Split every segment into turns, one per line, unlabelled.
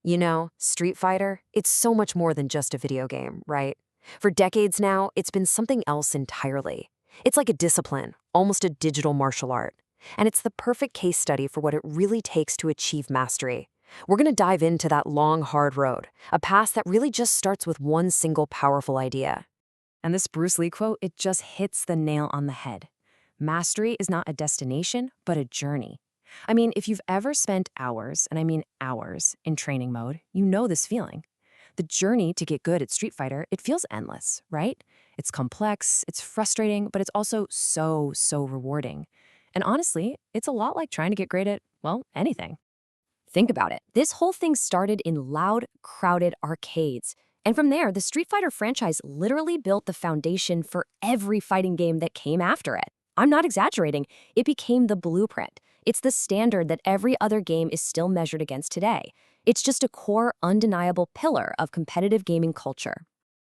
You know, Street Fighter, it's so much more than just a video game, right? For decades now, it's been something else entirely. It's like a discipline, almost a digital martial art. And it's the perfect case study for what it really takes to achieve mastery. We're going to dive into that long, hard road, a path that really just starts with one single powerful idea. And this Bruce Lee quote, it just hits the nail on the head. Mastery is not a destination, but a journey. I mean, if you've ever spent hours, and I mean hours, in training mode, you know this feeling. The journey to get good at Street Fighter, it feels endless, right? It's complex, it's frustrating, but it's also so rewarding. And honestly, it's a lot like trying to get great at, well, anything. Think about it. This whole thing started in loud, crowded arcades. And from there, the Street Fighter franchise literally built the foundation for every fighting game that came after it. I'm not exaggerating. It became the blueprint. It's the standard that every other game is still measured against today. It's just a core, undeniable pillar of competitive gaming culture.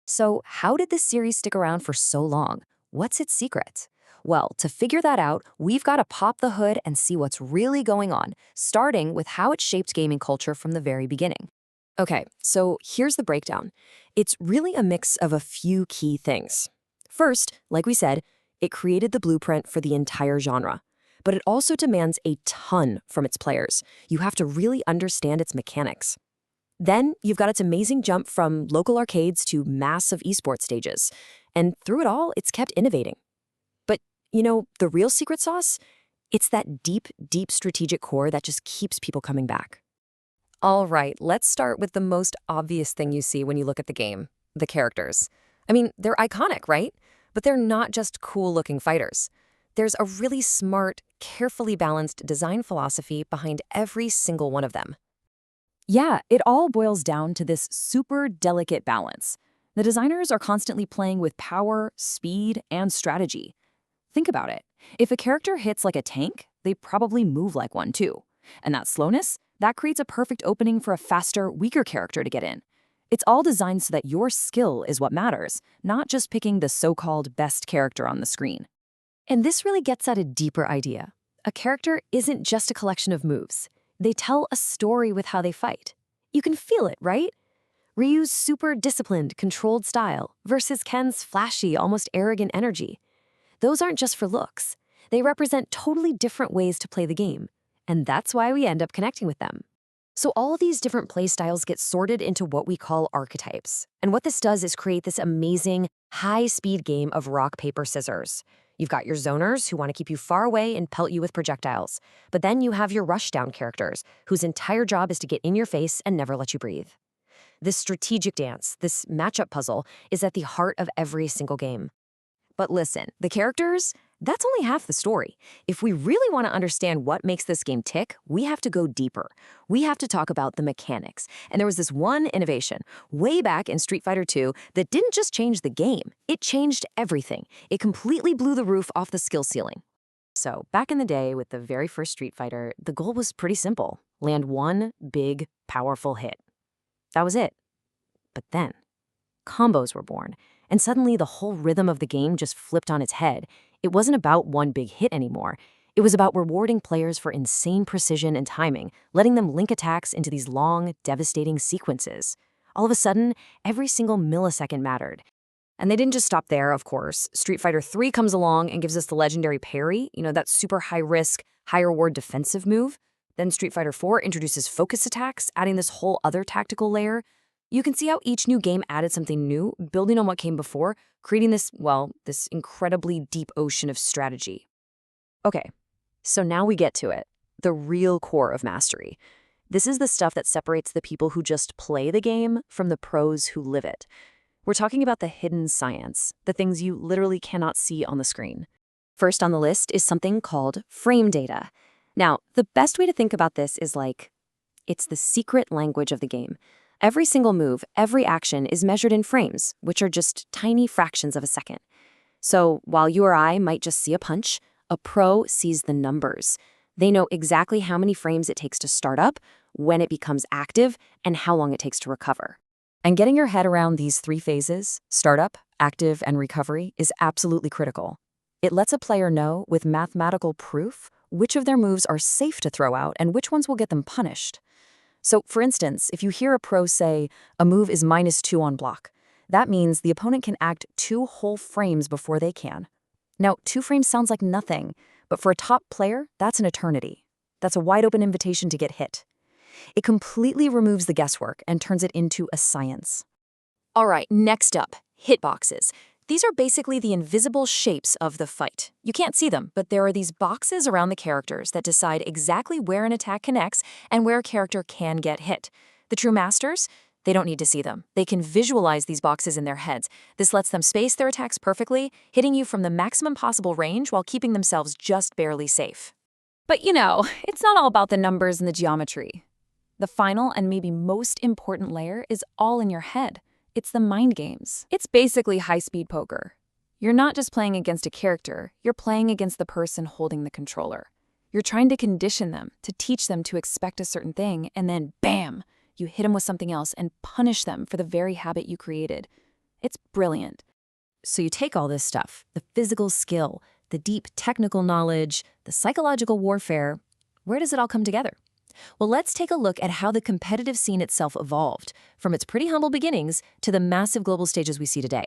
So, how did this series stick around for so long? What's its secret? Well, to figure that out, we've got to pop the hood and see what's really going on, starting with how it shaped gaming culture from the very beginning. Okay, so here's the breakdown. It's really a mix of a few key things. First, like we said, it created the blueprint for the entire genre. But it also demands a ton from its players. You have to really understand its mechanics. Then you've got its amazing jump from local arcades to massive esports stages. And through it all, it's kept innovating. But, you know, the real secret sauce? It's that deep strategic core that just keeps people coming back. All right, let's start with the most obvious thing you see when you look at the game, the characters. I mean, they're iconic, right? But they're not just cool-looking fighters. There's a really smart, carefully balanced design philosophy behind every single one of them. Yeah, it all boils down to this super delicate balance. The designers are constantly playing with power, speed, and strategy. Think about it. If a character hits like a tank, they probably move like one too. And that slowness, that creates a perfect opening for a faster, weaker character to get in. It's all designed so that your skill is what matters, not just picking the so-called best character on the screen. And this really gets at a deeper idea. A character isn't just a collection of moves. They tell a story with how they fight. You can feel it, right? Ryu's super disciplined, controlled style versus Ken's flashy, almost arrogant energy. Those aren't just for looks. They represent totally different ways to play the game. And that's why we end up connecting with them. So all these different play styles get sorted into what we call archetypes. And what this does is create this amazing, high-speed game of rock, paper, scissors. You've got your zoners who want to keep you far away and pelt you with projectiles. But then you have your rushdown characters, whose entire job is to get in your face and never let you breathe. This strategic dance, this matchup puzzle, is at the heart of every single game. But listen, the characters, that's only half the story. If we really want to understand what makes this game tick, we have to go deeper. We have to talk about the mechanics. And there was this one innovation way back in Street Fighter 2 that didn't just change the game, it changed everything. It completely blew the roof off the skill ceiling. So back in the day with the very first Street Fighter, the goal was pretty simple. Land one big, powerful hit. That was it. But then, combos were born. And suddenly the whole rhythm of the game just flipped on its head. It wasn't about one big hit anymore. It was about rewarding players for insane precision and timing, letting them link attacks into these long, devastating sequences. All of a sudden, every single millisecond mattered. And they didn't just stop there, of course. Street Fighter 3 comes along and gives us the legendary parry, that super high-risk, high-reward defensive move. Then Street Fighter 4 introduces focus attacks, adding this whole other tactical layer. You can see how each new game added something new, building on what came before, creating this incredibly deep ocean of strategy. Okay, so now we get to it, the real core of mastery. This is the stuff that separates the people who just play the game from the pros who live it. We're talking about the hidden science, the things you literally cannot see on the screen. First on the list is something called frame data. Now, the best way to think about this is it's the secret language of the game. Every single move, every action is measured in frames, which are just tiny fractions of a second. So while you or I might just see a punch, a pro sees the numbers. They know exactly how many frames it takes to start up, when it becomes active, and how long it takes to recover. And getting your head around these three phases, startup, active, and recovery, is absolutely critical. It lets a player know, with mathematical proof, which of their moves are safe to throw out and which ones will get them punished.
So, for instance, if you hear a pro say, a move is -2 on block, that means the opponent can act 2 whole frames before they can. Now, 2 frames sounds like nothing, but for a top player, that's an eternity. That's a wide open invitation to get hit. It completely removes the guesswork and turns it into a science. All right, next up, hitboxes. These are basically the invisible shapes of the fight. You can't see them, but there are these boxes around the characters that decide exactly where an attack connects and where a character can get hit. The true masters, they don't need to see them. They can visualize these boxes in their heads. This lets them space their attacks perfectly, hitting you from the maximum possible range while keeping themselves just barely safe. But it's not all about the numbers and the geometry. The final and maybe most important layer is all in your head. It's the mind games. It's basically high-speed poker. You're not just playing against a character, you're playing against the person holding the controller. You're trying to condition them, to teach them to expect a certain thing, and then bam, you hit them with something else and punish them for the very habit you created. It's brilliant.
So you take all this stuff, the physical skill, the deep technical knowledge, the psychological warfare, where does it all come together? Well, let's take a look at how the competitive scene itself evolved, from its pretty humble beginnings to the massive global stages we see today.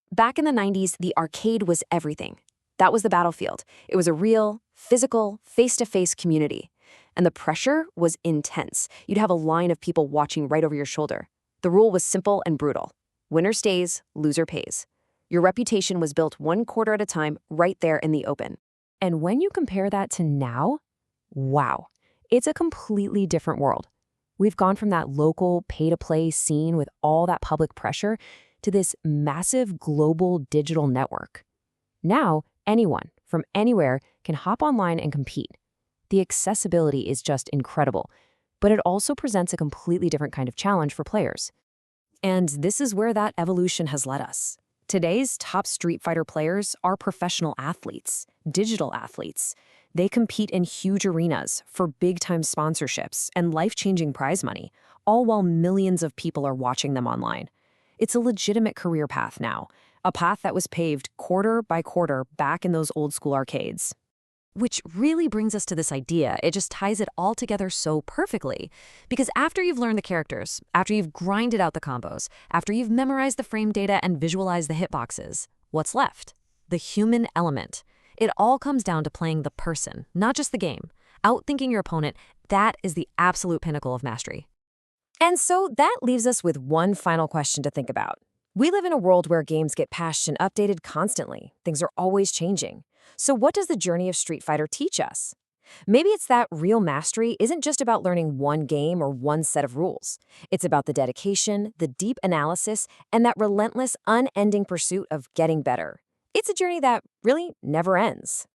Back in the 90s, the arcade was everything. That was the battlefield. It was a real, physical, face-to-face community. And the pressure was intense. You'd have a line of people watching right over your shoulder. The rule was simple and brutal. Winner stays, loser pays. Your reputation was built 1 quarter at a time right there in the open. And when you compare that to now, wow. It's a completely different world. We've gone from that local pay-to-play scene with all that public pressure to this massive global digital network. Now, anyone from anywhere can hop online and compete. The accessibility is just incredible, but it also presents a completely different kind of challenge for players. And this is where that evolution has led us. Today's top Street Fighter players are professional athletes, digital athletes. They compete in huge arenas for big-time sponsorships and life-changing prize money, all while millions of people are watching them online. It's a legitimate career path now, a path that was paved quarter by quarter back in those old-school arcades. Which really brings us to this idea. It just ties it all together so perfectly. Because after you've learned the characters, after you've grinded out the combos, after you've memorized the frame data and visualized the hitboxes, what's left? The human element. It all comes down to playing the person, not just the game. Outthinking your opponent, that is the absolute pinnacle of mastery. And so that leaves us with one final question to think about. We live in a world where games get patched and updated constantly. Things are always changing. So what does the journey of Street Fighter teach us? Maybe it's that real mastery isn't just about learning one game or one set of rules. It's about the dedication, the deep analysis, and that relentless, unending pursuit of getting better. It's a journey that really never ends.